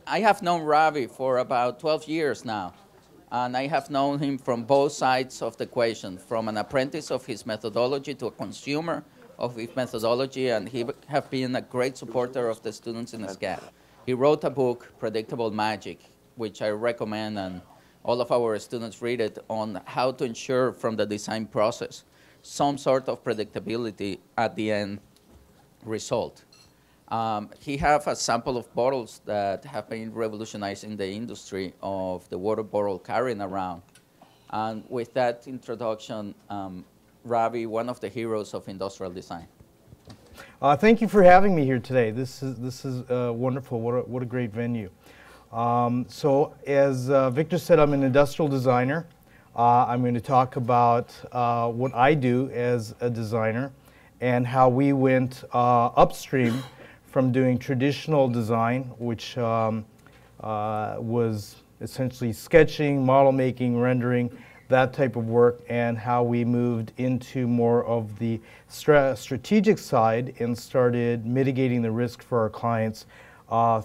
I have known Ravi for about 12 years now, and I have known him from both sides of the equation, from an apprentice of his methodology to a consumer of his methodology, and he have been a great supporter of the students in SCAD. He wrote a book, Predictable Magic, which I recommend, and all of our students read it, on how to ensure from the design process some sort of predictability at the end result. He has a sample of bottles that have been revolutionizing the industry of the water bottle carrying around. And with that introduction, Ravi, one of the heroes of industrial design. Thank you for having me here today. This is wonderful. What a great venue. So as Victor said, I'm an industrial designer. I'm going to talk about what I do as a designer and how we went upstream from doing traditional design, which was essentially sketching, model making, rendering, that type of work, and how we moved into more of the strategic side and started mitigating the risk for our clients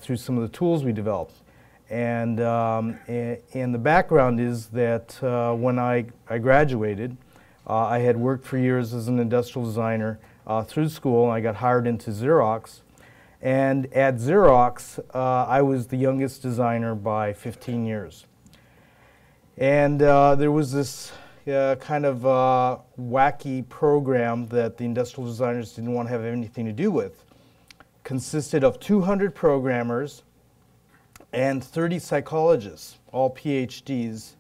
through some of the tools we developed. And the background is that when I graduated, I had worked for years as an industrial designer through school, and I got hired into Xerox. And at Xerox, I was the youngest designer by 15 years. And there was this kind of wacky program that the industrial designers didn't want to have anything to do with. Consisted of 200 programmers and 30 psychologists, all PhDs,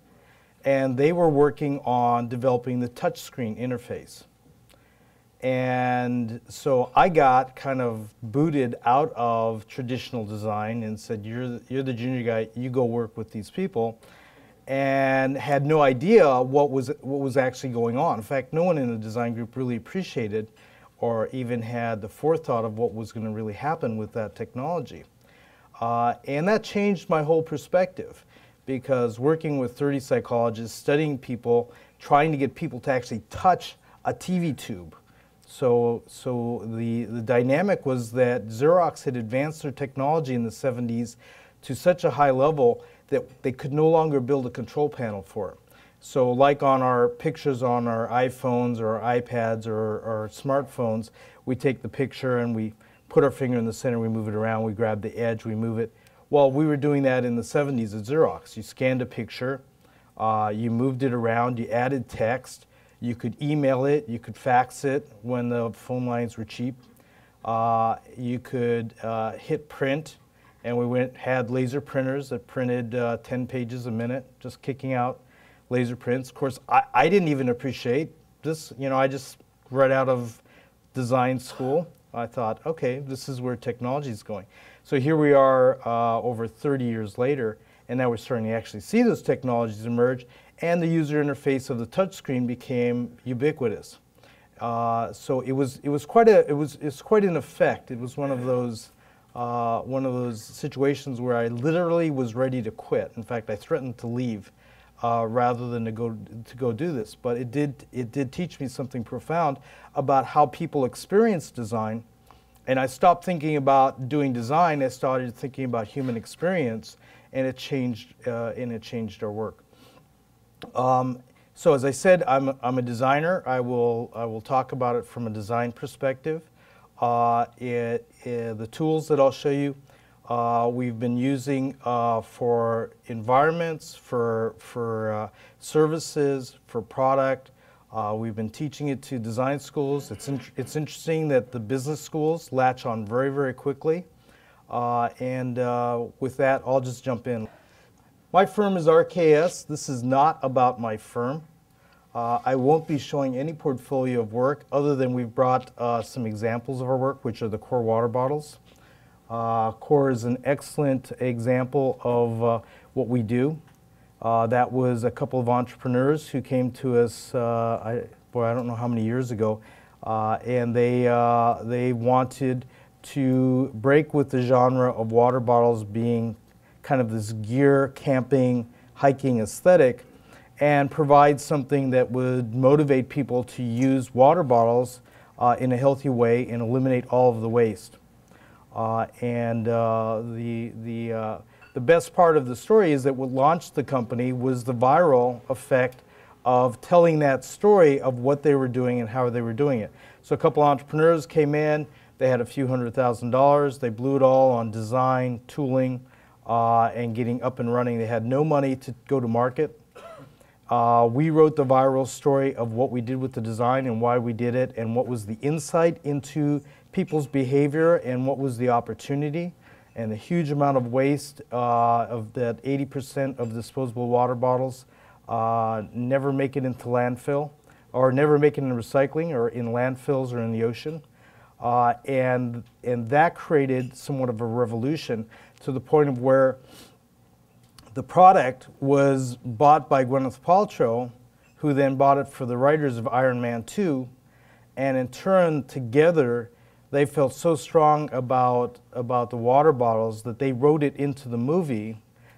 and they were working on developing the touchscreen interface. And so I got kind of booted out of traditional design and said, you're the junior guy, you go work with these people, and had no idea what was actually going on. In fact, no one in the design group really appreciated or even had the forethought of what was going to really happen with that technology. And that changed my whole perspective, because working with 30 psychologists, studying people, trying to get people to actually touch a TV tube. So the dynamic was that Xerox had advanced their technology in the 70s to such a high level that they could no longer build a control panel for it. So like on our pictures on our iPhones or our iPads or our smartphones, we take the picture and we put our finger in the center, we move it around, we grab the edge, we move it. Well, we were doing that in the 70s at Xerox. You scanned a picture, you moved it around, you added text, you could email it, you could fax it when the phone lines were cheap. You could hit print, and we had laser printers that printed 10 pages a minute, just kicking out laser prints. Of course, I didn't even appreciate this. You know, I just right out of design school, I thought, okay, this is where technology is going. So here we are over 30 years later, and now we're starting to actually see those technologies emerge, and the user interface of the touchscreen became ubiquitous. So it's quite an effect. It was one of those situations where I literally was ready to quit. In fact, I threatened to leave rather than to go do this. But it did teach me something profound about how people experience design. And I stopped thinking about doing design. I started thinking about human experience, and it changed our work. So as I said, I'm a designer. I will talk about it from a design perspective. The tools that I'll show you, we've been using for environments, for services, for product. We've been teaching it to design schools. It's interesting that the business schools latch on very, very quickly. And with that, I'll just jump in. My firm is RKS. This is not about my firm. I won't be showing any portfolio of work other than we've brought some examples of our work, which are the Core water bottles. Core is an excellent example of what we do. That was a couple of entrepreneurs who came to us, I don't know how many years ago, and they wanted to break with the genre of water bottles being kind of this gear, camping, hiking aesthetic, and provide something that would motivate people to use water bottles in a healthy way and eliminate all of the waste. The the best part of the story is that what launched the company was the viral effect of telling that story of what they were doing and how they were doing it. So a couple entrepreneurs came in, they had a few $100,000, they blew it all on design, tooling, and getting up and running. They had no money to go to market. We wrote the viral story of what we did with the design and why we did it and what was the insight into people's behavior and what was the opportunity and the huge amount of waste of that 80% of disposable water bottles never make it into landfill or never make it in recycling or in landfills or in the ocean. And that created somewhat of a revolution to the point of where the product was bought by Gwyneth Paltrow, who then bought it for the writers of Iron Man 2, and in turn, together, they felt so strong about the water bottles that they wrote it into the movie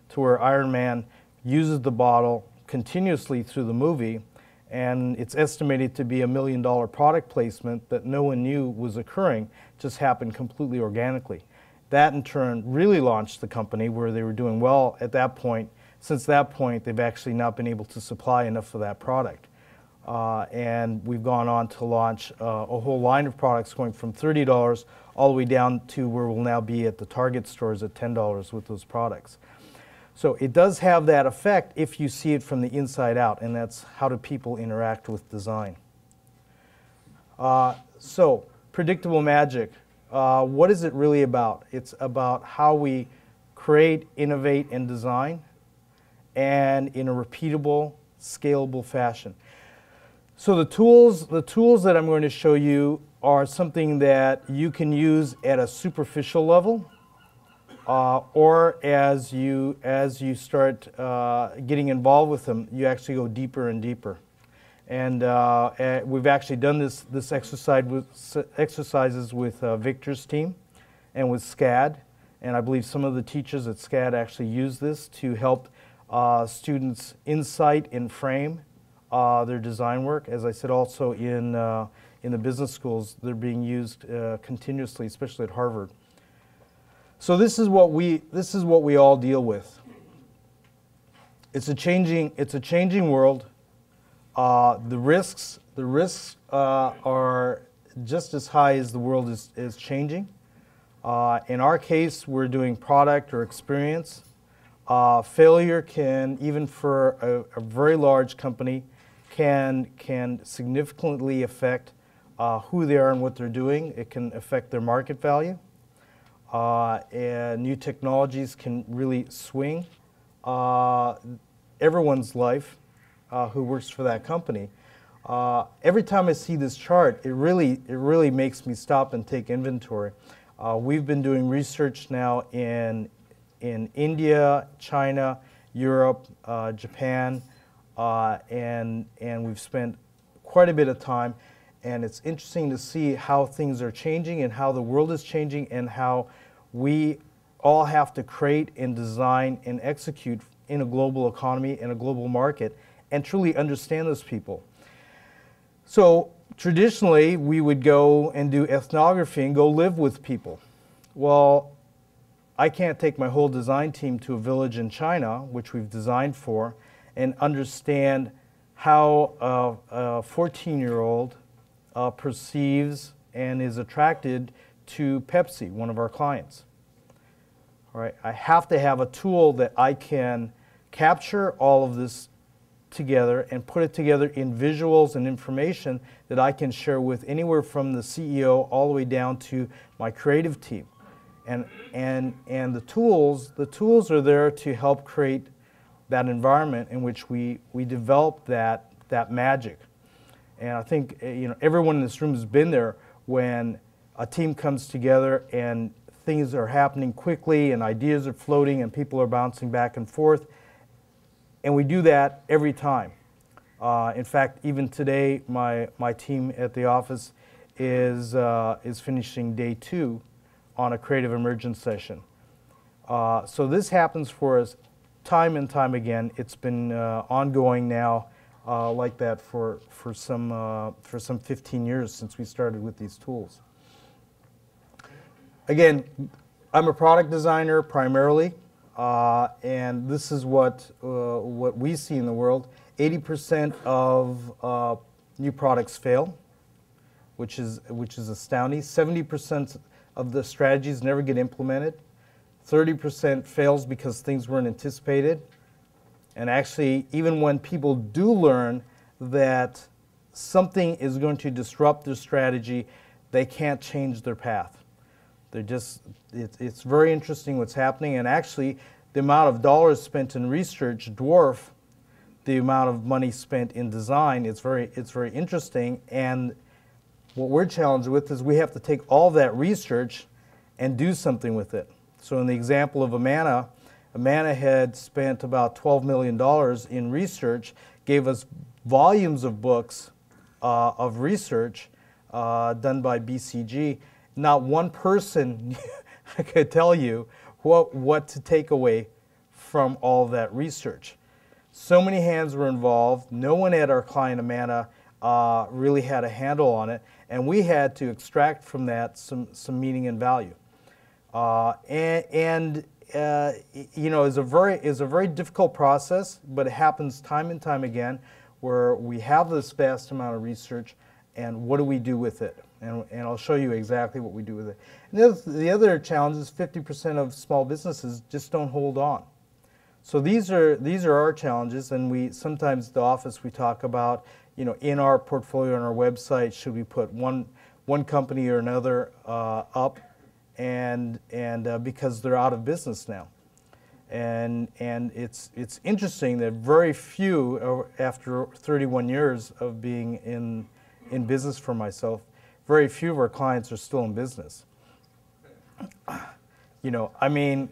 to where Iron Man uses the bottle continuously through the movie, and it's estimated to be $1 million product placement that no one knew was occurring, just happened completely organically. That in turn really launched the company where they were doing well at that point. Since that point, they've actually not been able to supply enough of that product. And we've gone on to launch a whole line of products going from $30 all the way down to where we'll now be at the Target stores at $10 with those products. So it does have that effect if you see it from the inside out, and that's how do people interact with design. So predictable magic. What is it really about? It's about how we create, innovate, and design, and in a repeatable, scalable fashion. So the tools that I'm going to show you are something that you can use at a superficial level, or as you start getting involved with them, you actually go deeper and deeper. And we've actually done this exercises with Victor's team and with SCAD. And I believe some of the teachers at SCAD actually use this to help students insight and frame their design work. As I said, also in the business schools, they're being used continuously, especially at Harvard. So this is what we all deal with. It's a changing world. The risks are just as high as the world is changing. In our case, we're doing product or experience. Failure can, even for a very large company, can significantly affect who they are and what they're doing. It can affect their market value. And new technologies can really swing everyone's life who works for that company. Every time I see this chart, it really makes me stop and take inventory. We've been doing research now in India, China, Europe, Japan, and we've spent quite a bit of time. And it's interesting to see how things are changing and how the world is changing and how we all have to create and design and execute in a global economy and a global market and truly understand those people. So traditionally, we would go and do ethnography and go live with people. Well, I can't take my whole design team to a village in China, which we've designed for, and understand how a 14-year-old perceives and is attracted to Pepsi, one of our clients. All right, I have to have a tool that I can capture all of this together and put it together in visuals and information that I can share with anywhere from the CEO all the way down to my creative team. And the tools are there to help create that environment in which we develop that magic. And I think everyone in this room has been there when a team comes together and things are happening quickly and ideas are floating and people are bouncing back and forth. And we do that every time. In fact, even today, my team at the office is finishing day 2 on a creative emergence session. So this happens for us time and time again. It's been ongoing now like that for some 15 years since we started with these tools. Again, I'm a product designer primarily. and this is what we see in the world. 80% of new products fail, which is astounding. 70% of the strategies never get implemented. 30% fails because things weren't anticipated. And actually, even when people do learn that something is going to disrupt their strategy, they can't change their path. They're just, it's very interesting what's happening. And actually, the amount of dollars spent in research dwarf the amount of money spent in design. It's very interesting. And what we're challenged with is we have to take all that research and do something with it. So in the example of Amana had spent about $12 million in research, gave us volumes of books of research done by BCG. Not one person could tell you what to take away from all of that research. So many hands were involved. No one at our client Amana really had a handle on it, and we had to extract from that some meaning and value. You know, is a very difficult process, but it happens time and time again, where we have this vast amount of research, and what do we do with it? And I'll show you exactly what we do with it. And the other challenge is 50% of small businesses just don't hold on. So these are our challenges, and we sometimes at the office we talk about, you know, in our portfolio on our website, should we put one company or another up, and because they're out of business now. And it's interesting that very few, after 31 years of being in business for myself, very few of our clients are still in business. You know, I mean,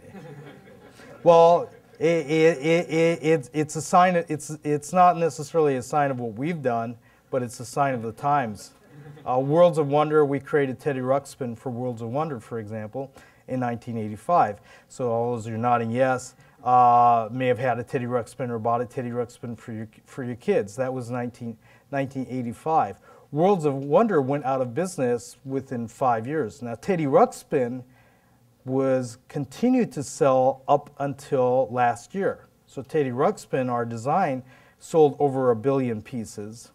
well, it's a sign. It's not necessarily a sign of what we've done, but it's a sign of the times. Worlds of Wonder, we created Teddy Ruxpin for Worlds of Wonder, for example, in 1985. So all those who are nodding yes may have had a Teddy Ruxpin or bought a Teddy Ruxpin for your kids. That was 1985. Worlds of Wonder went out of business within 5 years. Now Teddy Ruxpin continued to sell up until last year. So Teddy Ruxpin, our design, sold over 1 billion pieces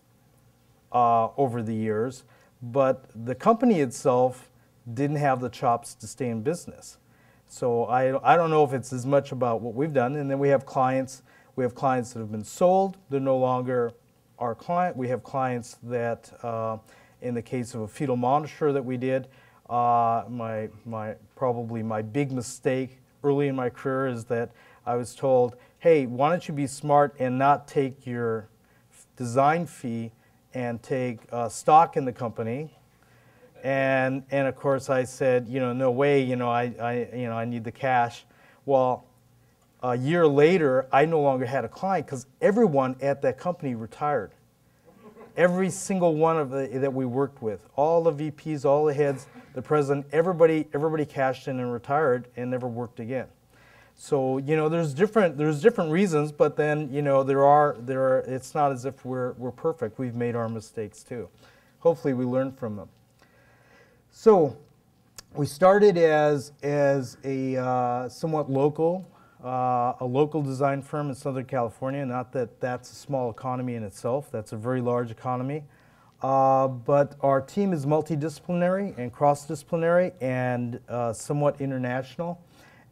over the years, but the company itself didn't have the chops to stay in business. So I don't know if it's as much about what we've done. And then we have clients that have been sold. They're no longer our client. We have clients that, in the case of a fetal monitor that we did, probably my big mistake early in my career is that I was told, hey, why don't you be smart and not take your design fee and take stock in the company. And of course I said, you know, no way, you know, I need the cash. Well, a year later, I no longer had a client because everyone at that company retired. Every single one of that we worked with, all the VPs, all the heads, the president, everybody cashed in and retired and never worked again. So, you know, there's different reasons, but then, you know, there are it's not as if we're perfect. We've made our mistakes too. Hopefully we learn from them. So we started as a somewhat local, a local design firm in Southern California. Not that that's a small economy in itself. That's a very large economy. But our team is multidisciplinary and cross-disciplinary and somewhat international.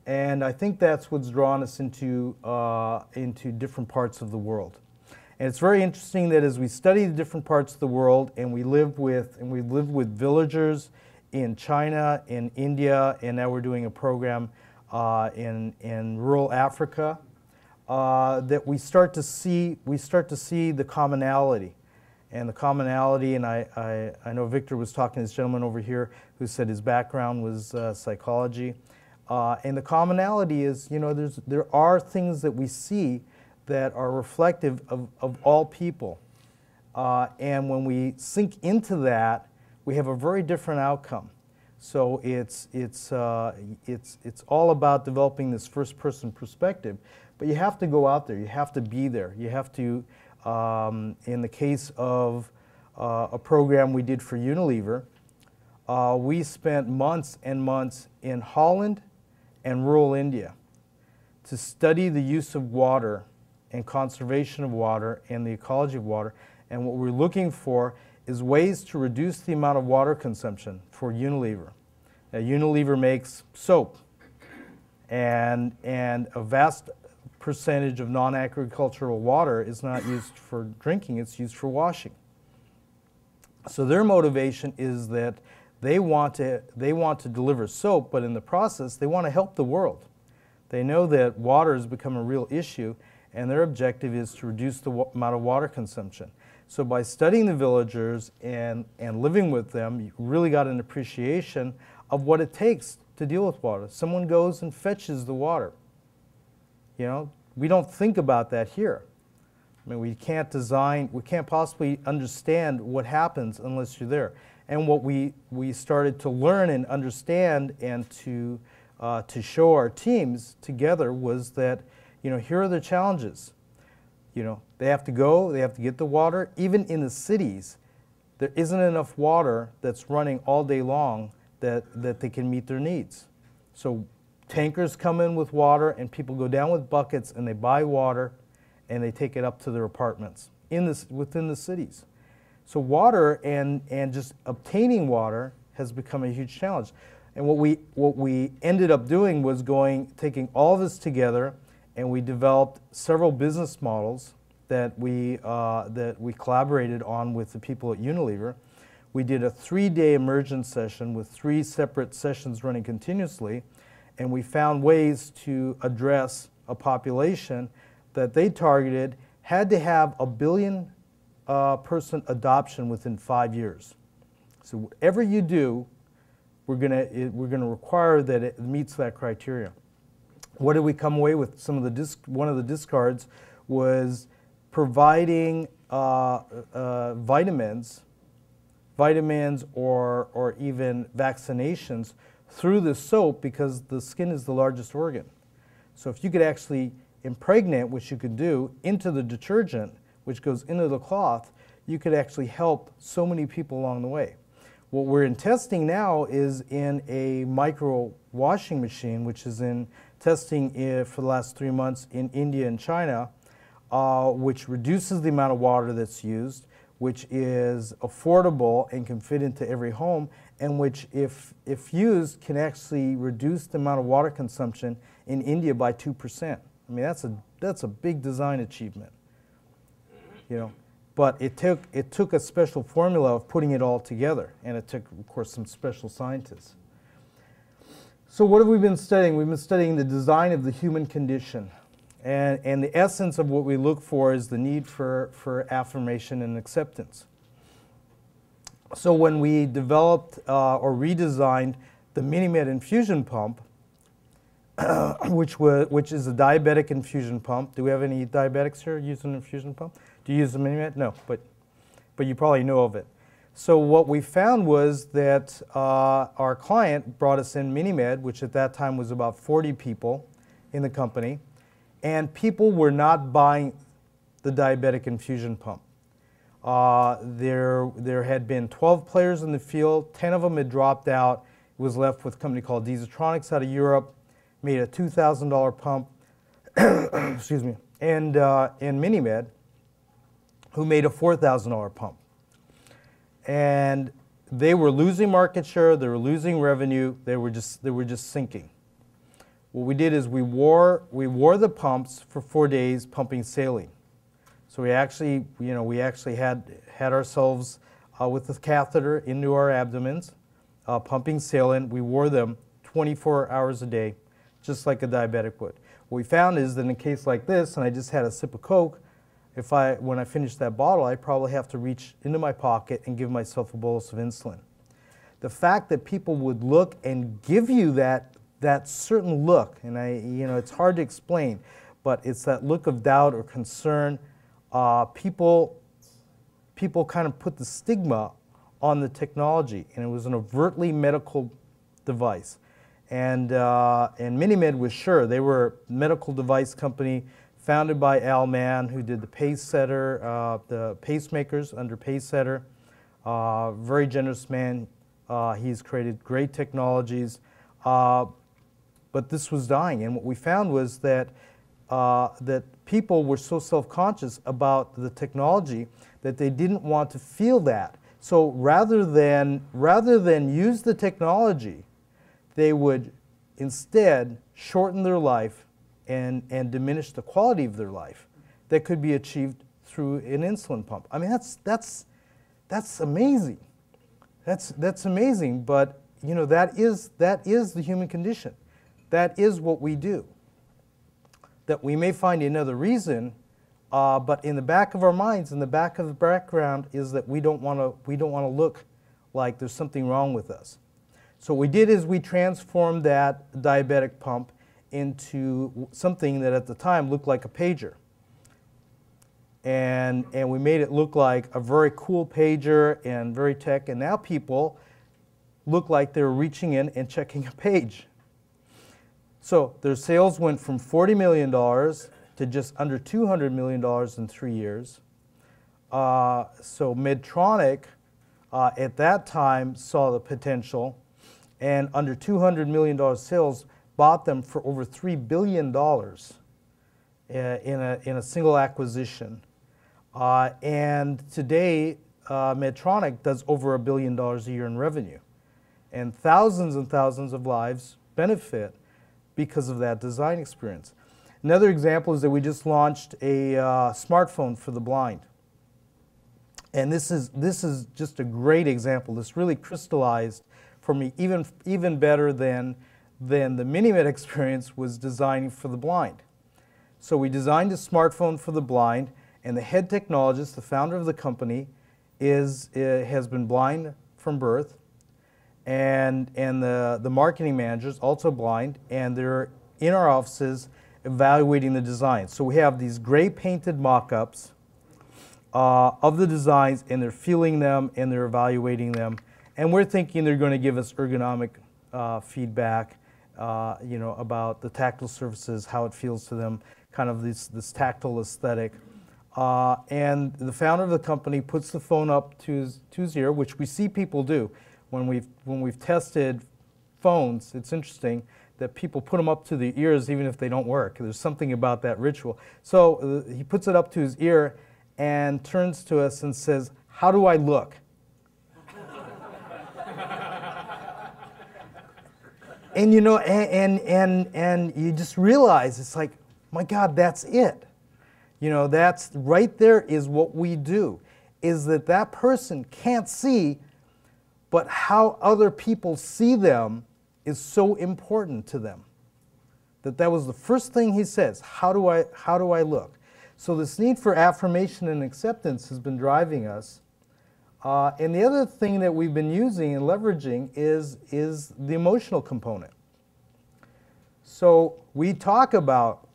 And I think that's what's drawn us into different parts of the world. And it's very interesting that as we study the different parts of the world, and we live with villagers in China, in India, and now we're doing a program in rural Africa, that we start to see the commonality. And the commonality, and I know Victor was talking to this gentleman over here who said his background was psychology. And the commonality is, you know, there are things that we see that are reflective of all people. And when we sink into that, we have a very different outcome. So it's all about developing this first-person perspective. But you have to go out there. You have to be there. You have to, in the case of a program we did for Unilever, we spent months and months in Holland and rural India to study the use of water and conservation of water and the ecology of water. And what we're looking for is ways to reduce the amount of water consumption for Unilever. Now, Unilever makes soap, and a vast percentage of non-agricultural water is not used for drinking, it's used for washing. So their motivation is that they want to deliver soap, but in the process, they want to help the world. They know that water has become a real issue, and their objective is to reduce the amount of water consumption. So by studying the villagers and living with them, you really got an appreciation of what it takes to deal with water. Someone goes and fetches the water. You know, we don't think about that here. I mean, we can't possibly understand what happens unless you're there. And what we started to learn and understand and to show our teams together was that, you know, here are the challenges. You know, they have to go, they have to get the water. Even in the cities, there isn't enough water that's running all day long that they can meet their needs. So tankers come in with water and people go down with buckets and they buy water and they take it up to their apartments within the cities. So water and just obtaining water has become a huge challenge. And what we ended up doing was taking all of this together, and we developed several business models that we collaborated on with the people at Unilever. We did a 3-day immersion session with 3 separate sessions running continuously, and we found ways to address a population that they targeted had to have 1 billion person adoption within 5 years. So whatever you do, we're gonna require that it meets that criteria. What did we come away with? One of the discards was providing vitamins or even vaccinations through the soap, because the skin is the largest organ. So if you could actually impregnate, which you could do, into the detergent, which goes into the cloth, you could actually help so many people along the way. What we're in testing now is in a micro washing machine, which is in testing for the last 3 months in India and China, which reduces the amount of water that's used, which is affordable and can fit into every home, and which, if used, can actually reduce the amount of water consumption in India by 2%. I mean, that's a big design achievement, you know. But it took a special formula of putting it all together, and it took, of course, some special scientists. So what have we been studying? We've been studying the design of the human condition. And the essence of what we look for is the need for affirmation and acceptance. So when we developed or redesigned the MiniMed infusion pump, which is a diabetic infusion pump. Do we have any diabetics here using an infusion pump? Do you use the MiniMed? No, but you probably know of it. So what we found was that our client brought us in MiniMed, which at that time was about 40 people in the company, and people were not buying the diabetic infusion pump. There had been 12 players in the field, 10 of them had dropped out. It was left with a company called Desatronics out of Europe, made a $2,000 pump, excuse me, and MiniMed, who made a $4,000 pump. And they were losing market share, they were losing revenue, they were just sinking. What we did is we wore the pumps for 4 days, pumping saline. So we actually had ourselves with the catheter into our abdomens, pumping saline. We wore them 24 hours a day, just like a diabetic would. What we found is that in a case like this, and I just had a sip of Coke, when I finish that bottle, I probably have to reach into my pocket and give myself a bolus of insulin. The fact that people would look and give you that certain look, and it's hard to explain, but it's that look of doubt or concern. People kind of put the stigma on the technology, and it was an overtly medical device. And MiniMed was sure. They were a medical device company founded by Al Mann, who did the the pacemakers under Pacesetter. Very generous man. He's created great technologies. but this was dying. And what we found was that that people were so self-conscious about the technology that they didn't want to feel that. So rather than use the technology, they would instead shorten their life and diminish the quality of their life that could be achieved through an insulin pump. I mean, that's amazing. That's amazing. But you know, that is the human condition. That is what we do. That we may find another reason, but in the back of our minds, in the back of the background, is that we don't want to look like there's something wrong with us. So what we did is we transformed that diabetic pump into something that at the time looked like a pager. And we made it look like a very cool pager and very tech, and now people look like they're reaching in and checking a page. So their sales went from $40 million to just under $200 million in 3 years. So Medtronic at that time saw the potential, and under $200 million sales bought them for over $3 billion in a single acquisition. And today, Medtronic does over $1 billion a year in revenue. And thousands of lives benefit because of that design experience. Another example is that we just launched a smartphone for the blind. And this is just a great example. This really crystallized for me even better than the MiniMed experience was designing for the blind. So we designed a smartphone for the blind, and the head technologist, the founder of the company, has been blind from birth. And the marketing managers also blind, and they're in our offices evaluating the design. So we have these gray painted mock-ups of the designs, and they're feeling them and they're evaluating them, and we're thinking they're going to give us ergonomic feedback, you know, about the tactile surfaces, how it feels to them, kind of this tactile aesthetic. And the founder of the company puts the phone up to his ear, which we see people do. When we've tested phones, it's interesting that people put them up to their ears even if they don't work. There's something about that ritual. So he puts it up to his ear and turns to us and says, "How do I look?" And you know, and you just realize, it's like, my God, that's it. You know, that's right there is what we do, is that person can't see, but how other people see them is so important to them. That was the first thing he says, how do I look? So this need for affirmation and acceptance has been driving us. And the other thing that we've been using and leveraging is the emotional component. So we talk about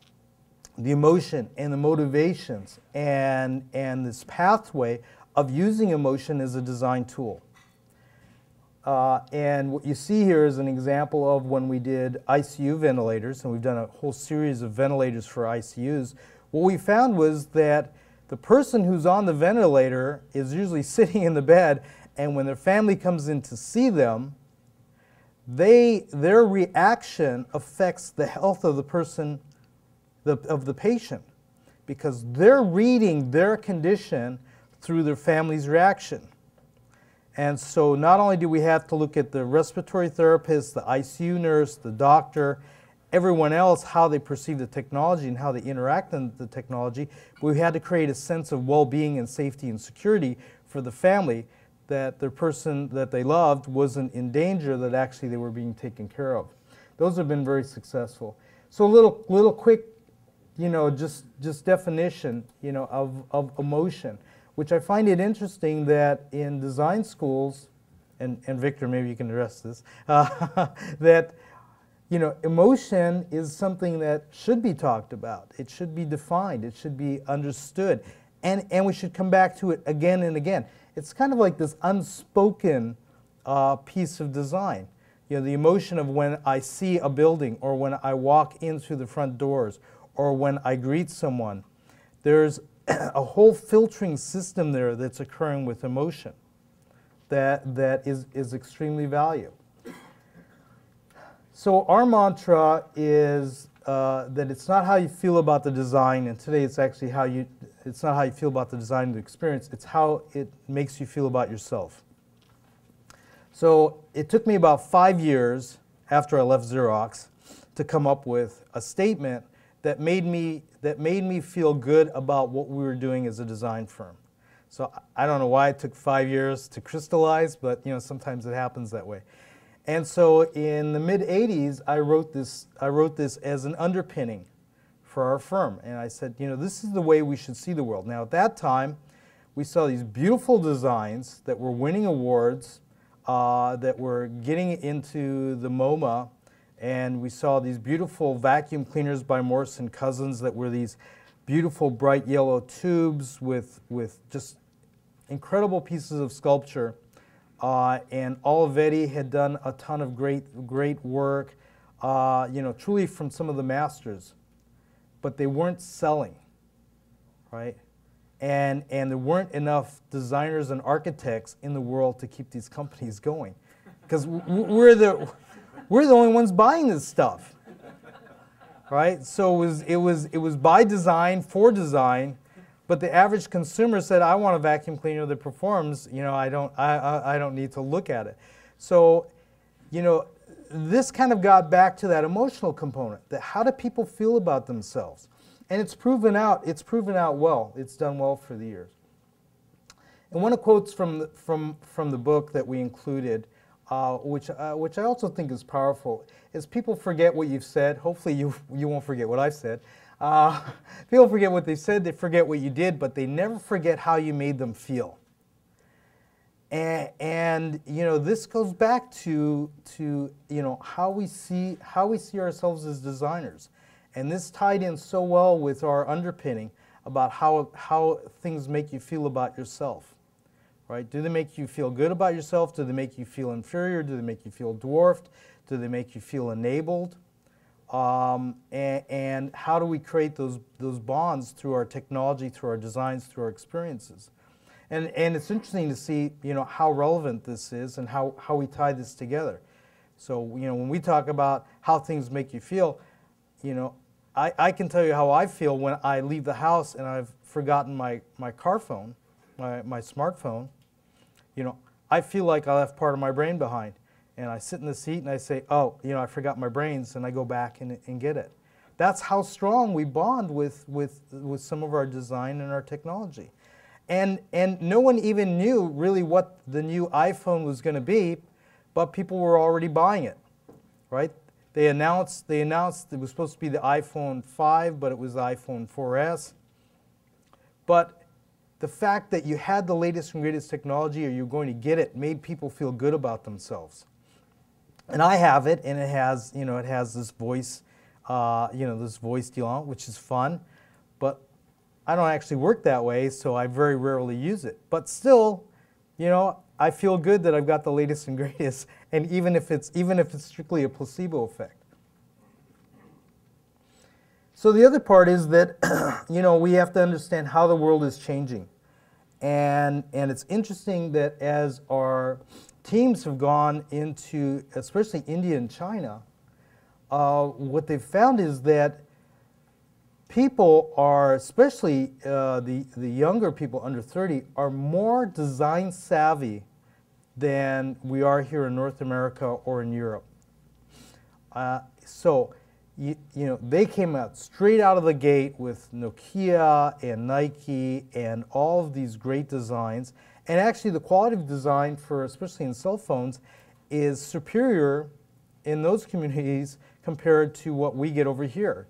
the emotion and the motivations and this pathway of using emotion as a design tool. And what you see here is an example of when we did ICU ventilators, and we've done a whole series of ventilators for ICUs. What we found was that the person who's on the ventilator is usually sitting in the bed, and when their family comes in to see them, their reaction affects the health of the person, of the patient, because they're reading their condition through their family's reaction. And so not only do we have to look at the respiratory therapist, the ICU nurse, the doctor, everyone else, how they perceive the technology and how they interact with the technology, but we had to create a sense of well-being and safety and security for the family, that their person that they loved wasn't in danger, that actually they were being taken care of. Those have been very successful. So a little quick, you know, just definition, you know, of emotion, which I find it interesting that in design schools, and Victor, maybe you can address this, that, you know, emotion is something that should be talked about. It should be defined. It should be understood. And we should come back to it again and again. It's kind of like this unspoken piece of design. You know, the emotion of when I see a building, or when I walk in through the front doors, or when I greet someone. There's a whole filtering system there that's occurring with emotion that is extremely valuable. So our mantra is that it's not how you feel about the design, and today it's actually it's not how you feel about the design of the experience, it's how it makes you feel about yourself. So it took me about 5 years after I left Xerox to come up with a statement that made me feel good about what we were doing as a design firm. So I don't know why it took 5 years to crystallize, but sometimes it happens that way. And so in the mid-'80s, I wrote this as an underpinning for our firm. And I said, this is the way we should see the world. Now at that time, we saw these beautiful designs that were winning awards, that were getting into the MoMA, and we saw these beautiful vacuum cleaners by Morrison Cousins that were these beautiful bright yellow tubes with just incredible pieces of sculpture. And Olivetti had done a ton of great work, truly from some of the masters, but they weren't selling, right? And there weren't enough designers and architects in the world to keep these companies going, because we're the only ones buying this stuff, right? So it was by design for design. But the average consumer said, I want a vacuum cleaner that performs, I don't need to look at it. So, this kind of got back to that emotional component, that how do people feel about themselves? And it's proven out well. It's done well for the years. And one of the quotes from the book that we included, which I also think is powerful, is people forget what you've said. Hopefully you won't forget what I've said. People forget what they said, they forget what you did, but they never forget how you made them feel. And this goes back to how we see ourselves as designers. And this tied in so well with our underpinning about how things make you feel about yourself. Right? Do they make you feel good about yourself? Do they make you feel inferior? Do they make you feel dwarfed? Do they make you feel enabled? And how do we create those bonds through our technology, through our designs, through our experiences? And it's interesting to see how relevant this is and how we tie this together. So when we talk about how things make you feel, I can tell you how I feel when I leave the house and I've forgotten my car phone, my smartphone. I feel like I left part of my brain behind. And I sit in the seat and I say, oh, I forgot my brains, and I go back and get it. That's how strong we bond with some of our design and our technology. And no one even knew really what the new iPhone was going to be, but people were already buying it, right? They announced it was supposed to be the iPhone 5, but it was the iPhone 4S. But the fact that you had the latest and greatest technology, or you're going to get it, made people feel good about themselves. And I have it, and it has this voice, this voice deal on it, which is fun. But I don't actually work that way, so I very rarely use it. But still, I feel good that I've got the latest and greatest, and even if it's strictly a placebo effect. So the other part is that we have to understand how the world is changing, and it's interesting that as our teams have gone into, especially India and China, what they've found is that people are, especially the younger people under 30, are more design savvy than we are here in North America or in Europe. So they came out straight out of the gate with Nokia and Nike and all of these great designs. And actually the quality of design for, especially in cell phones, is superior in those communities compared to what we get over here.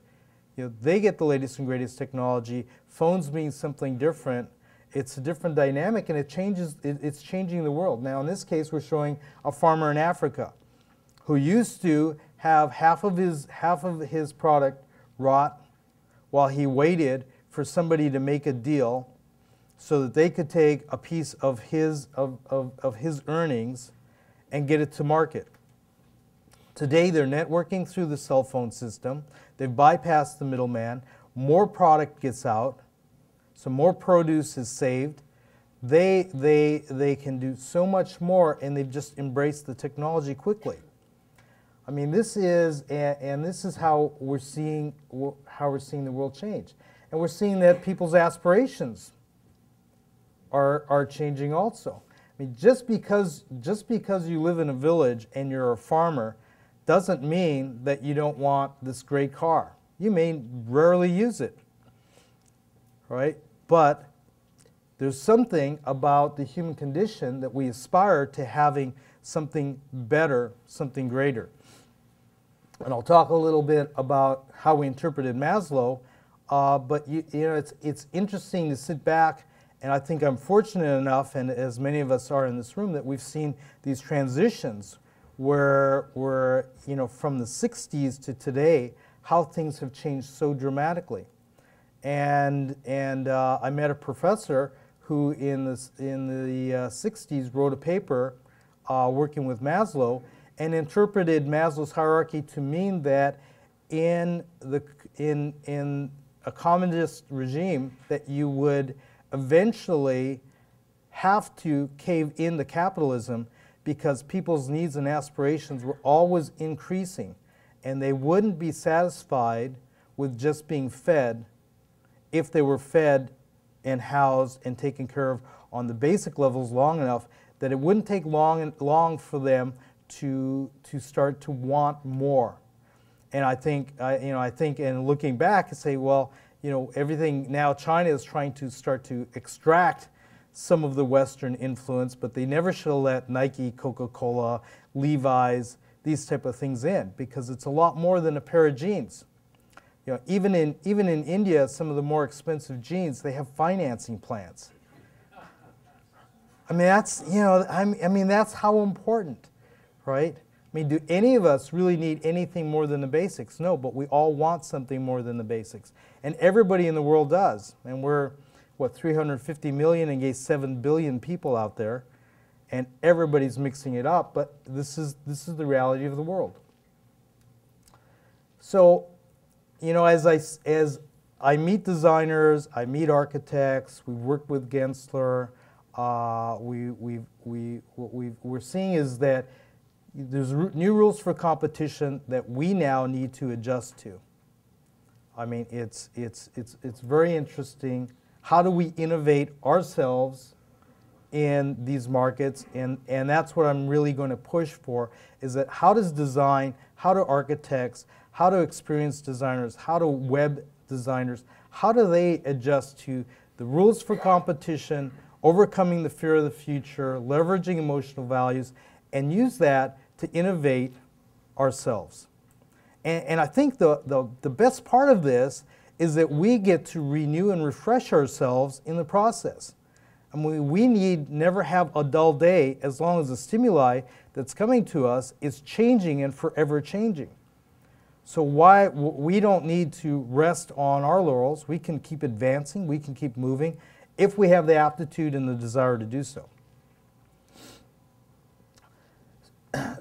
They get the latest and greatest technology. Phones mean something different. It's a different dynamic, and it's changing the world. Now in this case, we're showing a farmer in Africa who used to have half of his product rot while he waited for somebody to make a deal so that they could take a piece of his earnings and get it to market. Today they're networking through the cell phone system. They've bypassed the middleman. More product gets out, so more produce is saved. They can do so much more, and they've just embraced the technology quickly. I mean, this is, and this is how we're seeing the world change. And we're seeing that people's aspirations are changing also. I mean, just because you live in a village and you're a farmer doesn't mean that you don't want this great car. You may rarely use it, right? But there's something about the human condition that we aspire to having something better, something greater. And I'll talk a little bit about how we interpreted Maslow, but you know, it's interesting to sit back, and I think I'm fortunate enough, and as many of us are in this room, that we've seen these transitions where you know, from the 60s to today, how things have changed so dramatically. And I met a professor who in the 60s wrote a paper working with Maslow and interpreted Maslow's hierarchy to mean that in a communist regime that you would eventually have to cave in to capitalism because people's needs and aspirations were always increasing, and they wouldn't be satisfied with just being fed if they were fed and housed and taken care of on the basic levels long enough that it wouldn't take long for them to start to want more. And I think, and looking back, I say, well, you know, everything now, China is trying to start to extract some of the Western influence, but they never should have let Nike, Coca-Cola, Levi's, these type of things in, because it's a lot more than a pair of jeans. You know, even in India, some of the more expensive jeans, they have financing plans. I mean, that's, you know, I mean, that's how important, right? I mean, do any of us really need anything more than the basics? No, but we all want something more than the basics. And everybody in the world does. And we're, what, 350 million and 7 billion people out there, and everybody's mixing it up, but this is the reality of the world. So, you know, as I meet designers, I meet architects, we work with Gensler, what we're seeing is that there's new rules for competition that we now need to adjust to. I mean, it's very interesting. How do we innovate ourselves in these markets? And that's what I'm really going to push for, is that how does design, how do architects, how do experienced designers, how do web designers, how do they adjust to the rules for competition, overcoming the fear of the future, leveraging emotional values, and use that to innovate ourselves. And I think the best part of this is that we get to renew and refresh ourselves in the process. I mean, we need never have a dull day as long as the stimuli that's coming to us is changing and forever changing. So we don't need to rest on our laurels. We can keep advancing, we can keep moving if we have the aptitude and the desire to do so.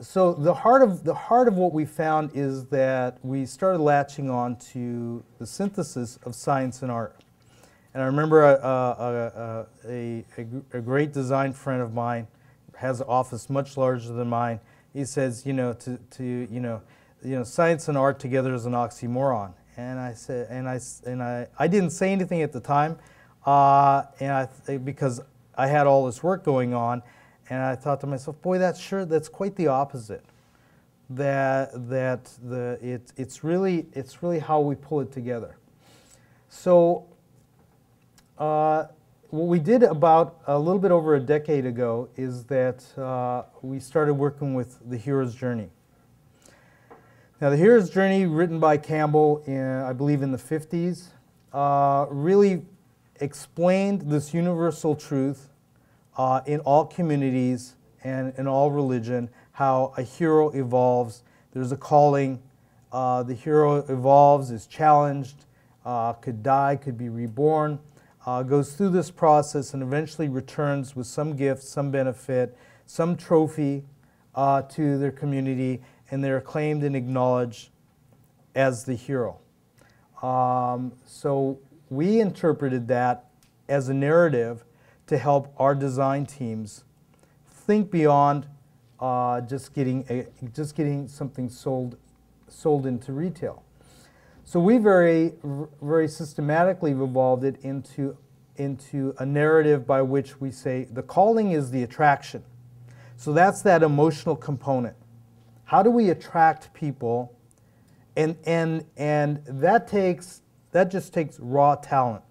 So the heart of what we found is that we started latching on to the synthesis of science and art. And I remember a great design friend of mine has an office much larger than mine. He says, you know, science and art together is an oxymoron. And I said, I didn't say anything at the time, because I had all this work going on. And I thought to myself, boy, that's quite the opposite. It's really how we pull it together. So what we did about a little bit over a decade ago is that we started working with the hero's journey. Now, the hero's journey, written by Campbell, I believe in the 50s, really explained this universal truth in all communities and in all religion, how a hero evolves. There's a calling. The hero evolves, is challenged, could die, could be reborn, goes through this process and eventually returns with some gift, some benefit, some trophy to their community, and they're acclaimed and acknowledged as the hero. So we interpreted that as a narrative to help our design teams think beyond just getting something sold into retail. So we very systematically evolved it into a narrative by which we say the calling is the attraction. So that's that emotional component. How do we attract people? And that just takes raw talent.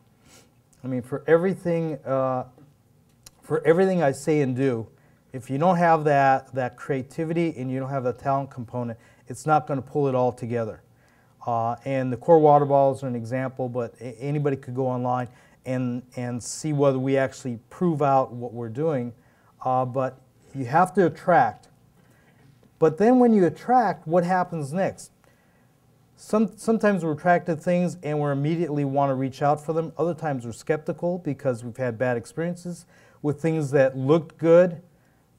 I mean, for everything I say and do, if you don't have that creativity and you don't have the talent component, it's not going to pull it all together. And the core water bottles are an example, but anybody could go online and see whether we actually prove out what we're doing. But you have to attract. But then when you attract, what happens next? Sometimes we're attracted to things and we immediately want to reach out for them. Other times we're skeptical because we've had bad experiences with things that looked good,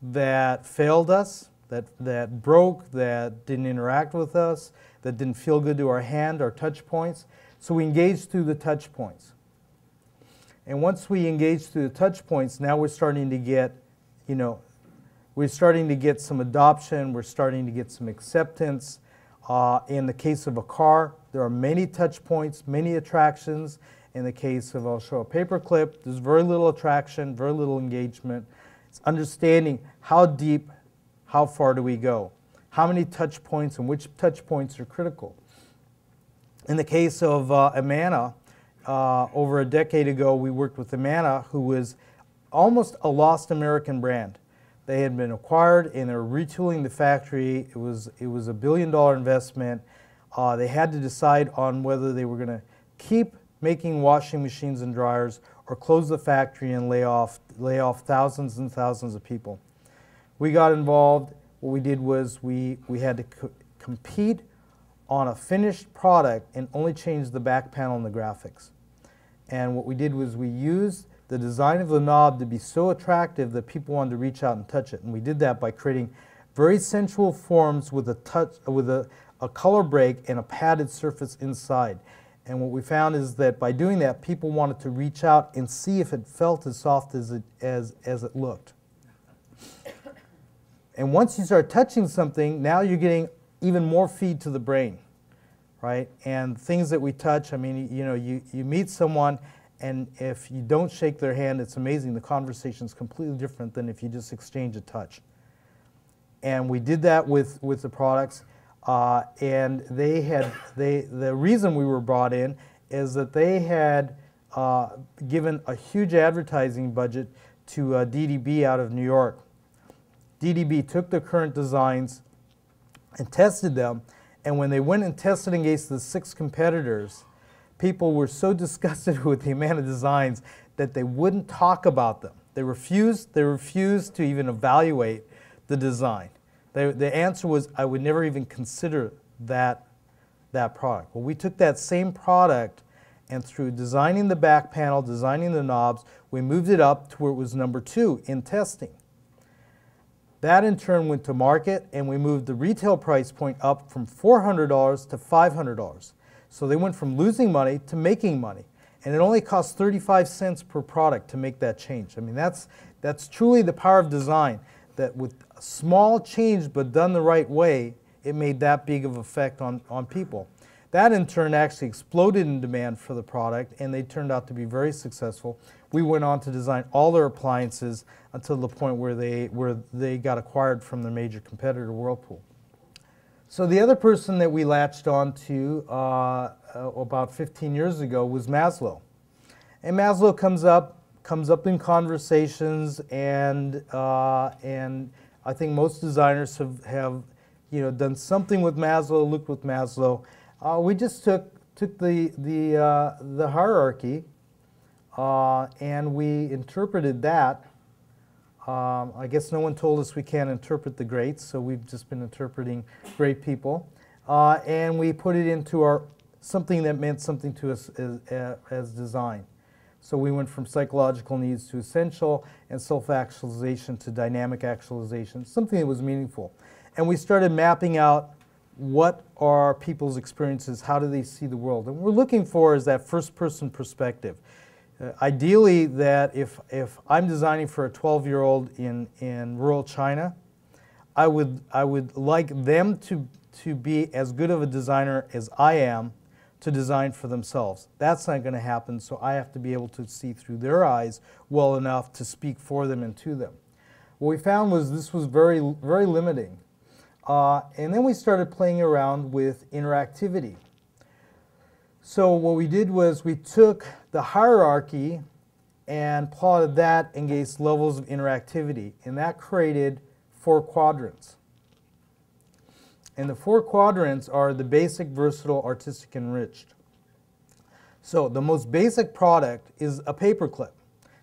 that failed us, that broke, that didn't interact with us, that didn't feel good to our hand, our touch points. So we engage through the touch points. And once we engage through the touch points, now we're starting to get, we're starting to get some adoption, we're starting to get some acceptance. In the case of a car, there are many touch points, many attractions. In the case of, I'll show a paperclip, there's very little attraction, very little engagement. It's understanding how deep, how far do we go? How many touch points and which touch points are critical? In the case of Amana, over a decade ago, we worked with Amana, who was almost a lost American brand. They had been acquired and they were retooling the factory. It was a $1 billion investment. They had to decide on whether they were going to keep making washing machines and dryers or close the factory and lay off thousands and thousands of people. We got involved. What we did was we had to compete on a finished product and only change the back panel and the graphics. And what we did was we used the design of the knob to be so attractive that people wanted to reach out and touch it. And we did that by creating very sensual forms with a color break and a padded surface inside. And what we found is that by doing that, people wanted to reach out and see if it felt as soft as it looked. And once you start touching something, now you're getting even more feed to the brain, right? And things that we touch, I mean, you meet someone, and if you don't shake their hand, it's amazing. The conversation is completely different than if you just exchange a touch. And we did that with the products. And the reason we were brought in is that they had given a huge advertising budget to DDB out of New York. DDB took the current designs and tested them, and when they went and tested against the 6 competitors, people were so disgusted with the amount of designs that they wouldn't talk about them. They refused to even evaluate the design. The answer was, I would never even consider that product. Well, we took that same product, and through designing the back panel, designing the knobs, we moved it up to where it was number 2 in testing. That in turn went to market, and we moved the retail price point up from $400 to $500. So they went from losing money to making money. And it only cost 35 cents per product to make that change. I mean, that's truly the power of design, that with a small change but done the right way, it made that big of an effect on people. That in turn actually exploded in demand for the product, and they turned out to be very successful. We went on to design all their appliances until the point where they got acquired from their major competitor, Whirlpool. So the other person that we latched on to about 15 years ago was Maslow. And Maslow comes up in conversations, and I think most designers have done something with Maslow, looked with Maslow. We just took the hierarchy and we interpreted that. I guess no one told us we can't interpret the greats, so we've just been interpreting great people. And we put it into something that meant something to us as design. So we went from psychological needs to essential, and self-actualization to dynamic actualization, something that was meaningful. And we started mapping out what are people's experiences, how do they see the world. And what we're looking for is that first-person perspective. Ideally, that if I'm designing for a 12-year-old in rural China, I would like them to be as good of a designer as I am to design for themselves. That's not going to happen, so I have to be able to see through their eyes well enough to speak for them and to them. What we found was this was very, very limiting. And then we started playing around with interactivity. So what we did was we took the hierarchy and plotted that against levels of interactivity, and that created 4 quadrants. And the 4 quadrants are the basic, versatile, artistic, enriched. So the most basic product is a paperclip.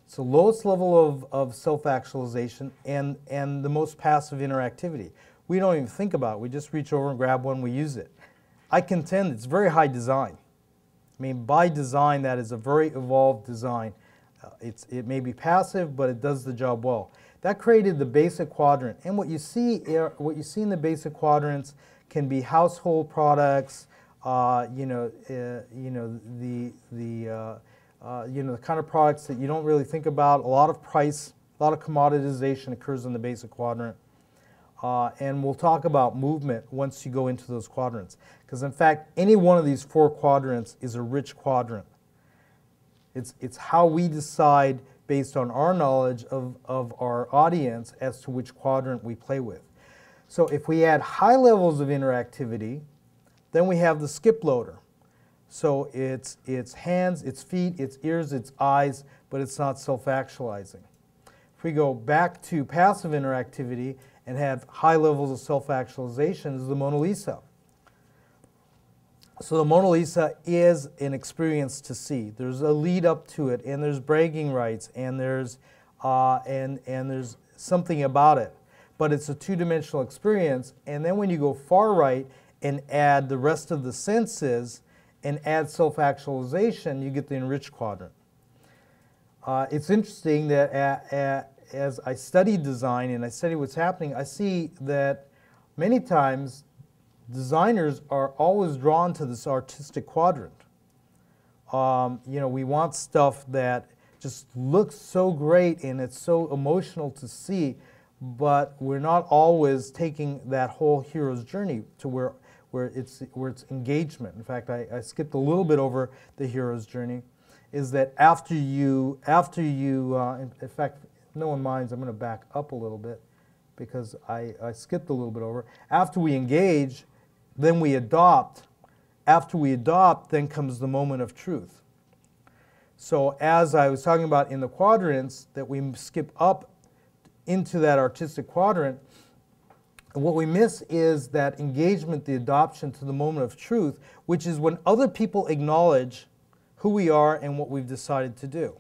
It's the lowest level of self-actualization and the most passive interactivity. We don't even think about it. We just reach over and grab one, we use it. I contend it's very high design. I mean, by design, that is a very evolved design. It may be passive, but it does the job well. That created the basic quadrant. And what you see in the basic quadrants can be household products, the kind of products that you don't really think about. A lot of price, a lot of commoditization occurs in the basic quadrant. And we'll talk about movement once you go into those quadrants. Because in fact, any one of these 4 quadrants is a rich quadrant. It's how we decide based on our knowledge of our audience as to which quadrant we play with. So if we add high levels of interactivity, then we have the skip loader. So it's hands, it's feet, it's ears, it's eyes, but it's not self-actualizing. If we go back to passive interactivity and have high levels of self-actualization, is the Mona Lisa. So the Mona Lisa is an experience to see. There's a lead up to it, and there's bragging rights, and there's something about it. But it's a 2-dimensional experience. And then when you go far right and add the rest of the senses and add self-actualization, you get the enriched quadrant. It's interesting that as I study design and I study what's happening, I see that many times designers are always drawn to this artistic quadrant. We want stuff that just looks so great and it's so emotional to see, but we're not always taking that whole hero's journey to where it's engagement. In fact, I skipped a little bit over the hero's journey. Is that after you, in fact, if no one minds, I'm going to back up a little bit because I skipped a little bit over. After we engage, then we adopt. After we adopt, then comes the moment of truth. So as I was talking about in the quadrants, that we skip up into that artistic quadrant, and what we miss is that engagement, the adoption to the moment of truth, which is when other people acknowledge who we are and what we've decided to do.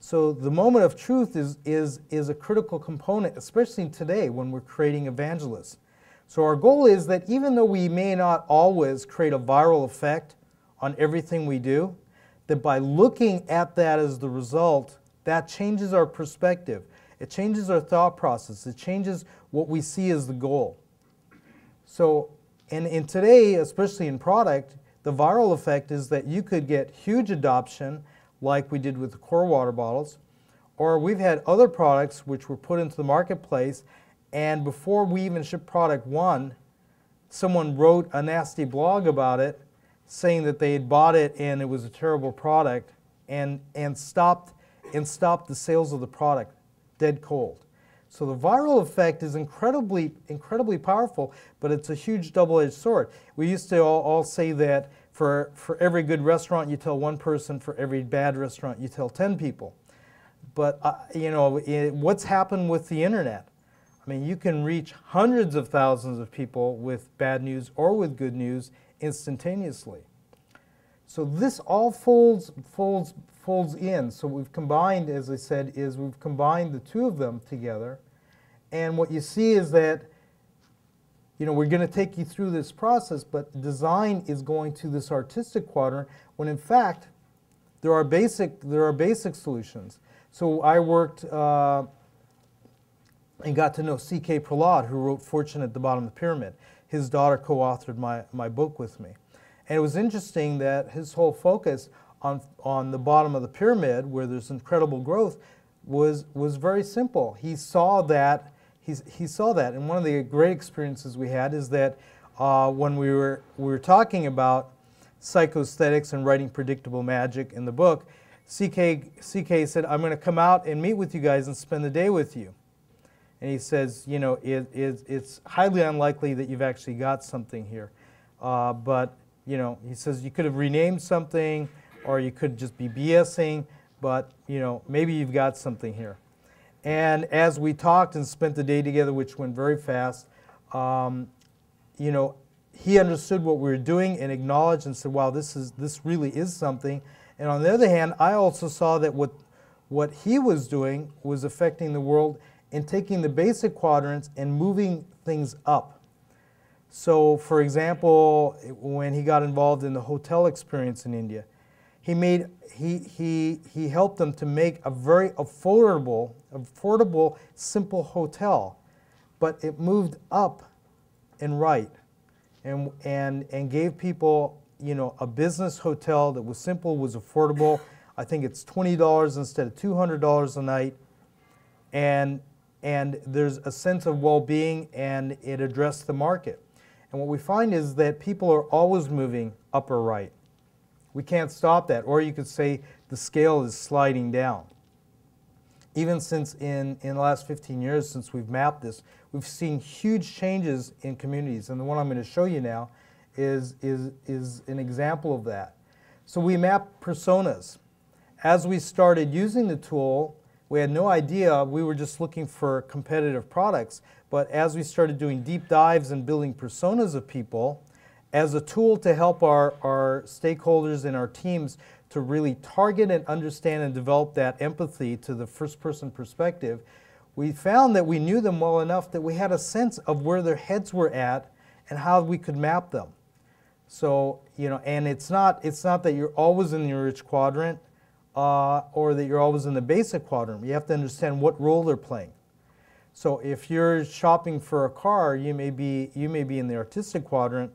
So the moment of truth is a critical component, especially today when we're creating evangelists. So our goal is that even though we may not always create a viral effect on everything we do, that by looking at that as the result, that changes our perspective. It changes our thought process. It changes what we see as the goal. So, and in today, especially in product, the viral effect is that you could get huge adoption like we did with the core water bottles, or we've had other products which were put into the marketplace, and before we even shipped product 1, someone wrote a nasty blog about it, saying that they had bought it and it was a terrible product, and stopped the sales of the product dead cold. So the viral effect is incredibly powerful, but it's a huge double-edged sword. We used to all say that for every good restaurant you tell 1 person, for every bad restaurant you tell 10 people. But what's happened with the internet? I mean, you can reach hundreds of thousands of people with bad news or with good news instantaneously. So this all folds in. So we've combined, as I said, we've combined the 2 of them together. And what you see is that, we're going to take you through this process, but design is going to this artistic quadrant when in fact there are basic solutions. So I worked and got to know C.K. Prahlad, who wrote Fortune at the Bottom of the Pyramid. His daughter co-authored my book with me. And it was interesting that his whole focus on the bottom of the pyramid, where there's incredible growth, was very simple. He saw that he saw that. And one of the great experiences we had is that when we were talking about psychoaesthetics and writing predictable magic in the book, CK said, I'm going to come out and meet with you guys and spend the day with you. And he says, you know, it's highly unlikely that you've actually got something here. But, you know, he says you could have renamed something or you could just be BSing, but, you know, maybe you've got something here. And as we talked and spent the day together, which went very fast, you know, he understood what we were doing and acknowledged and said, wow, this really is something. And on the other hand, I also saw that what he was doing was affecting the world and taking the basic quadrants and moving things up. So, for example, when he got involved in the hotel experience in India, he helped them to make a very affordable, simple hotel, but it moved up and right, and gave people, you know, a business hotel that was simple, was affordable. I think it's $20 instead of $200 a night, and there's a sense of well-being, and it addressed the market. And what we find is that people are always moving up or right. We can't stop that. Or you could say the scale is sliding down. Even since in the last 15 years since we've mapped this, we've seen huge changes in communities. And the one I'm going to show you now is an example of that. So we mapped personas. As we started using the tool, we had no idea, we were just looking for competitive products. But as we started doing deep dives and building personas of people, as a tool to help our stakeholders and our teams to really target and understand and develop that empathy to the first-person perspective, we found that we knew them well enough that we had a sense of where their heads were at and how we could map them. So, you know, and it's not that you're always in the enriched quadrant or that you're always in the basic quadrant. You have to understand what role they're playing. So if you're shopping for a car, you may be in the artistic quadrant,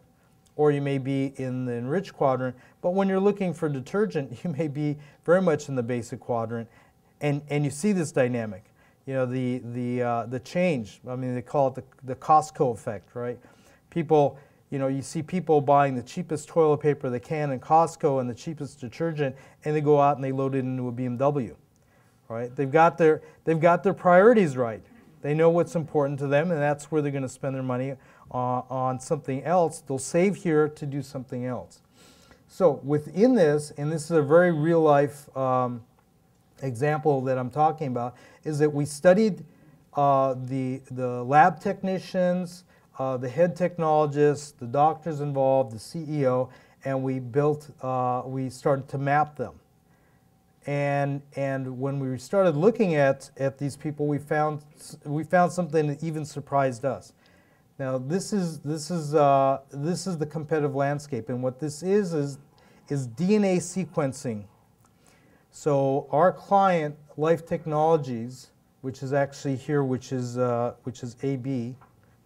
or you may be in the enriched quadrant. But when you're looking for detergent, you may be very much in the basic quadrant, and you see this dynamic. You know, the change. I mean, they call it the Costco effect, right? People, you know, you see people buying the cheapest toilet paper they can in Costco and the cheapest detergent, and they go out and they load it into a BMW, right? They've got their priorities right. They know what's important to them, and that's where they're going to spend their money on something else. They'll save here to do something else. So within this, and this is a very real-life example that I'm talking about, is that we studied the lab technicians, the head technologists, the doctors involved, the CEO, and we started to map them. And when we started looking at these people, we found something that even surprised us. Now this is the competitive landscape, and what this is DNA sequencing. So our client, Life Technologies, which is actually here, which is AB,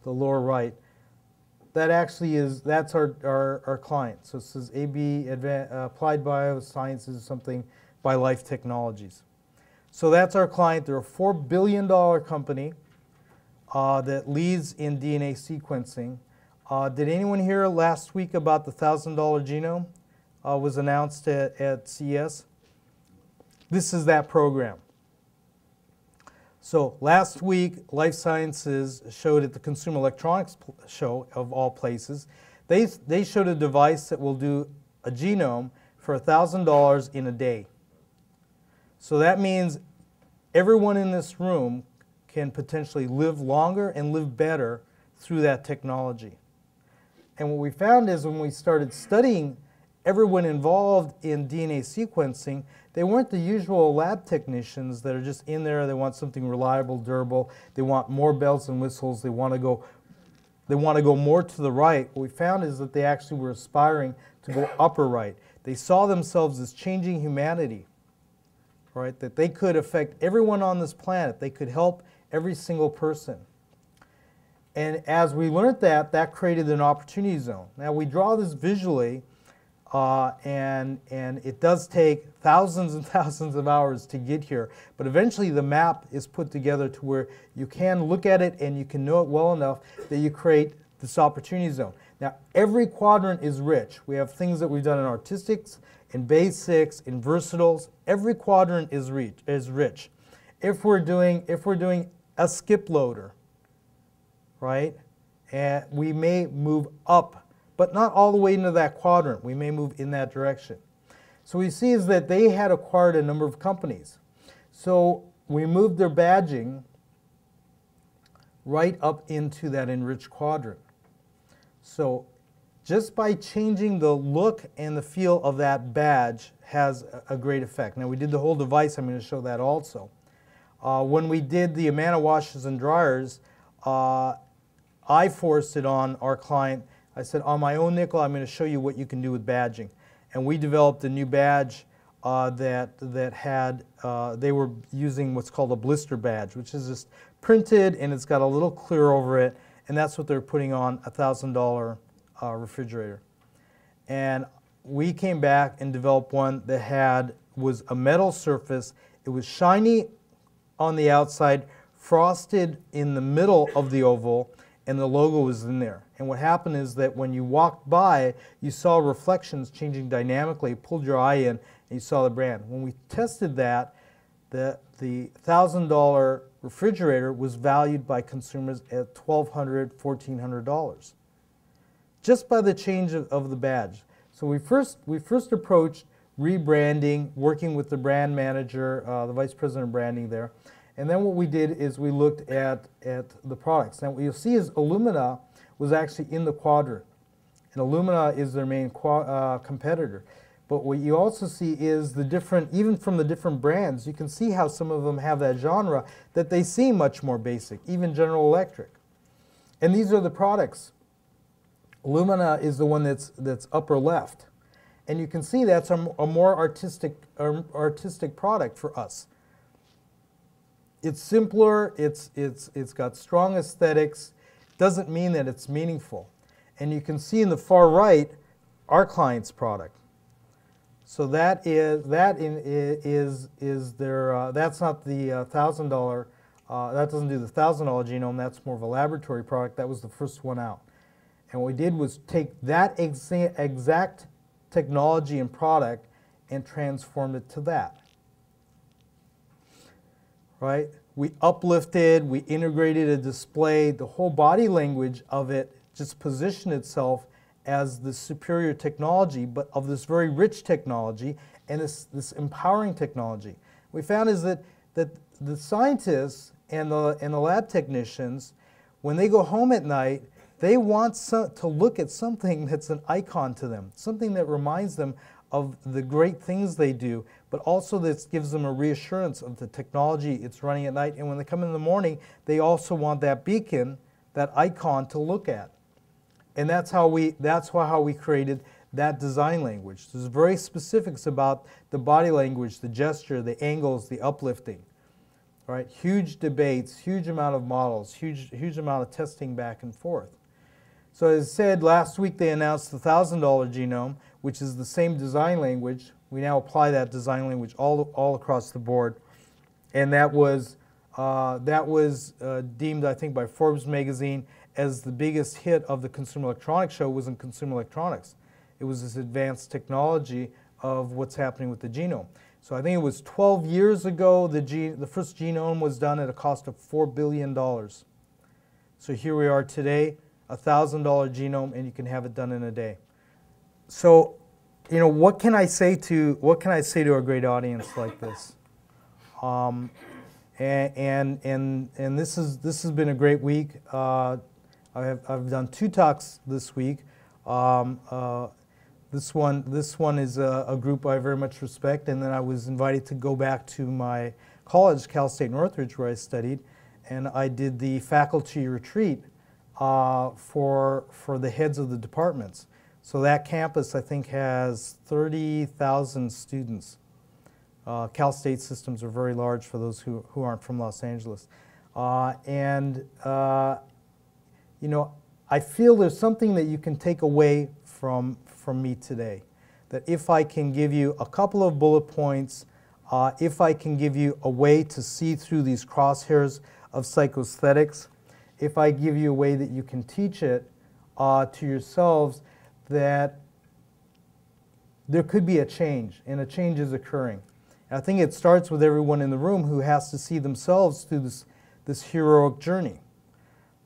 the lower right. That's our client. So it says AB Applied Biosciences or something by Life Technologies. So that's our client. They're a $4 billion company that leads in DNA sequencing. Did anyone hear last week about the $1,000 genome was announced at CES? This is that program. So last week, Life Sciences showed at the Consumer Electronics Show, of all places, they showed a device that will do a genome for $1,000 in a day. So that means everyone in this room can potentially live longer and live better through that technology. And what we found is when we started studying everyone involved in DNA sequencing, they weren't the usual lab technicians that are just in there. They want something reliable, durable. They want more bells and whistles. They want to go more to the right. What we found is that they actually were aspiring to go upper right. They saw themselves as changing humanity, right? That they could affect everyone on this planet. They could help every single person. And as we learned that created an opportunity zone. Now we draw this visually and it does take thousands and thousands of hours to get here. But eventually the map is put together to where you can look at it and you can know it well enough that you create this opportunity zone. Now, every quadrant is rich. We have things that we've done in artistics, in basics, in versatiles. Every quadrant is rich. If we're doing a skip loader, right, and we may move up, but not all the way into that quadrant. We may move in that direction. So we see is that they had acquired a number of companies. So we moved their badging right up into that enriched quadrant. So just by changing the look and the feel of that badge has a great effect. Now we did the whole device. I'm going to show that also. When we did the Amana washers and dryers, I forced it on our client. I said, on my own nickel, I'm going to show you what you can do with badging. And we developed a new badge that had, they were using what's called a blister badge, which is just printed and it's got a little clear over it. And that's what they're putting on a $1,000 refrigerator. And we came back and developed one that was a metal surface. It was shiny on the outside, frosted in the middle of the oval, and the logo was in there. And what happened is that when you walked by, you saw reflections changing dynamically, pulled your eye in, and you saw the brand. When we tested that, the $1,000 refrigerator was valued by consumers at $1,200, $1,400, just by the change of the badge. So we first approached rebranding, working with the brand manager, the vice president of branding there. And then what we did is we looked at the products. Now what you'll see is Illumina was actually in the quadrant. And Illumina is their main competitor. But what you also see is the different, even from the different brands, you can see how some of them have that genre that they seem much more basic, even General Electric. And these are the products. Illumina is the one that's upper left. And you can see that's a more artistic product for us. It's simpler, it's got strong aesthetics, doesn't mean that it's meaningful. And you can see in the far right, our client's product. So that is their, that's not the $1,000, that doesn't do the $1,000 genome, that's more of a laboratory product. That was the first one out. And what we did was take that exact technology and product and transform it to that. Right? We uplifted, we integrated a display, the whole body language of it just positioned itself as the superior technology, but of this very rich technology and this empowering technology. We found is that the scientists and the lab technicians, when they go home at night, they want to look at something that's an icon to them, something that reminds them of the great things they do, but also that gives them a reassurance of the technology it's running at night. And when they come in the morning, they also want that beacon, that icon to look at. And that's how we created that design language. There's very specifics about the body language, the gesture, the angles, the uplifting. Right? Huge debates, huge amount of models, huge amount of testing back and forth. So as I said, last week they announced the $1,000 genome, which is the same design language. We now apply that design language all across the board. And that was deemed, I think, by Forbes magazine as the biggest hit of the Consumer Electronics Show was in consumer electronics. It was this advanced technology of what's happening with the genome. So I think it was 12 years ago the first genome was done at a cost of $4 billion. So here we are today, a $1,000 genome, and you can have it done in a day. So, you know, what can I say to a great audience like this? And this has been a great week. I've done 2 talks this week. This one is a group I very much respect, and then I was invited to go back to my college, Cal State Northridge, where I studied, and I did the faculty retreat for the heads of the departments. So that campus, I think, has 30,000 students. Cal State systems are very large for those who aren't from Los Angeles. You know, I feel there's something that you can take away from me today. that if I can give you a couple of bullet points, if I can give you a way to see through these crosshairs of psychosthetics, if I give you a way that you can teach it to yourselves, that there could be a change, and a change is occurring. And I think it starts with everyone in the room who has to see themselves through this heroic journey.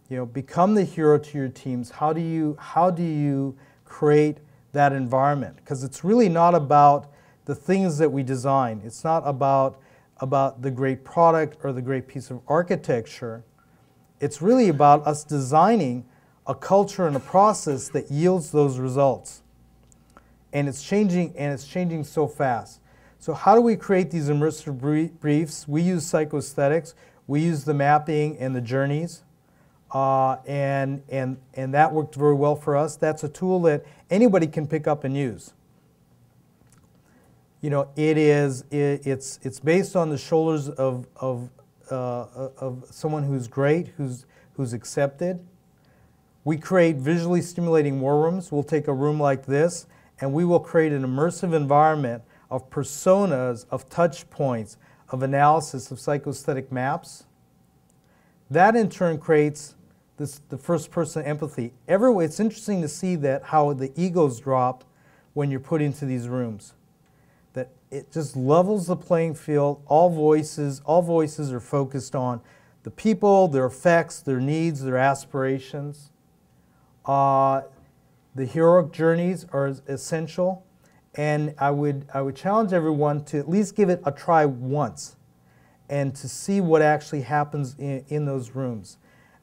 You know, become the hero to your teams. How do you create that environment? Because it's really not about the things that we design. It's not about the great product or the great piece of architecture. It's really about us designing a culture and a process that yields those results. And it's changing so fast. So how do we create these immersive briefs? We use psychosthetics. We use the mapping and the journeys. And that worked very well for us. That's a tool that anybody can pick up and use. You know, it's based on the shoulders of someone who's great, who's accepted. We create visually stimulating war rooms. We'll take a room like this, and we will create an immersive environment of personas, of touch points, of analysis of psychosthetic maps. That in turn creates the first person empathy. It's interesting to see that how the egos drop when you're put into these rooms. That it just levels the playing field. All voices are focused on the people, their effects, their needs, their aspirations. The heroic journeys are essential, and I would challenge everyone to at least give it a try once, and to see what actually happens in those rooms.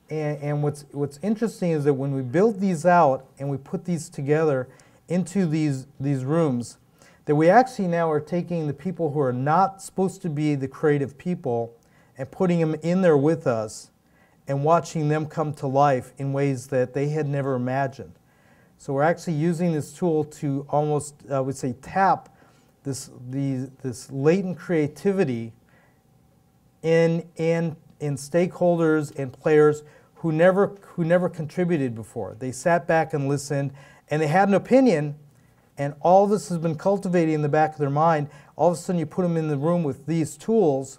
And what's interesting is that when we build these out and we put these together into these rooms, that we actually now are taking the people who are not supposed to be the creative people and putting them in there with us and watching them come to life in ways that they had never imagined. So we're actually using this tool to almost, I would say, tap this latent creativity in stakeholders and players who never contributed before. They sat back and listened, and they had an opinion, and all this has been cultivating in the back of their mind. All of a sudden you put them in the room with these tools,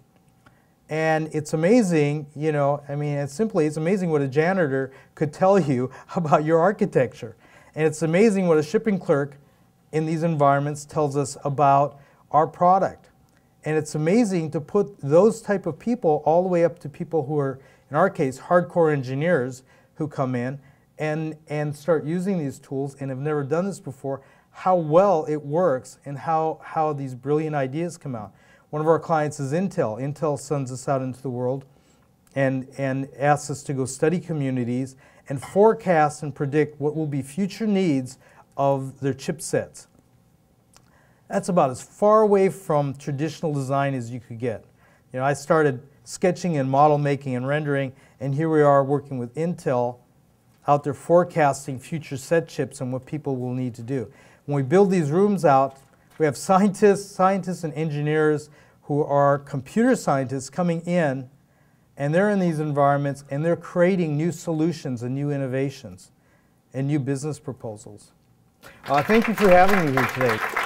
and it's amazing, you know, I mean, it's amazing what a janitor could tell you about your architecture. And it's amazing what a shipping clerk in these environments tells us about our product. And it's amazing to put those type of people all the way up to people who are, in our case, hardcore engineers who come in and start using these tools and have never done this before, how well it works and how these brilliant ideas come out. One of our clients is Intel. Intel sends us out into the world and asks us to go study communities and forecast and predict what will be future needs of their chipsets. That's about as far away from traditional design as you could get. You know, I started sketching and model making and rendering, and here we are working with Intel out there forecasting future set chips and what people will need to do. When we build these rooms out, we have scientists and engineers who are computer scientists coming in, and they're in these environments and they're creating new solutions and new innovations and new business proposals. Thank you for having me here today.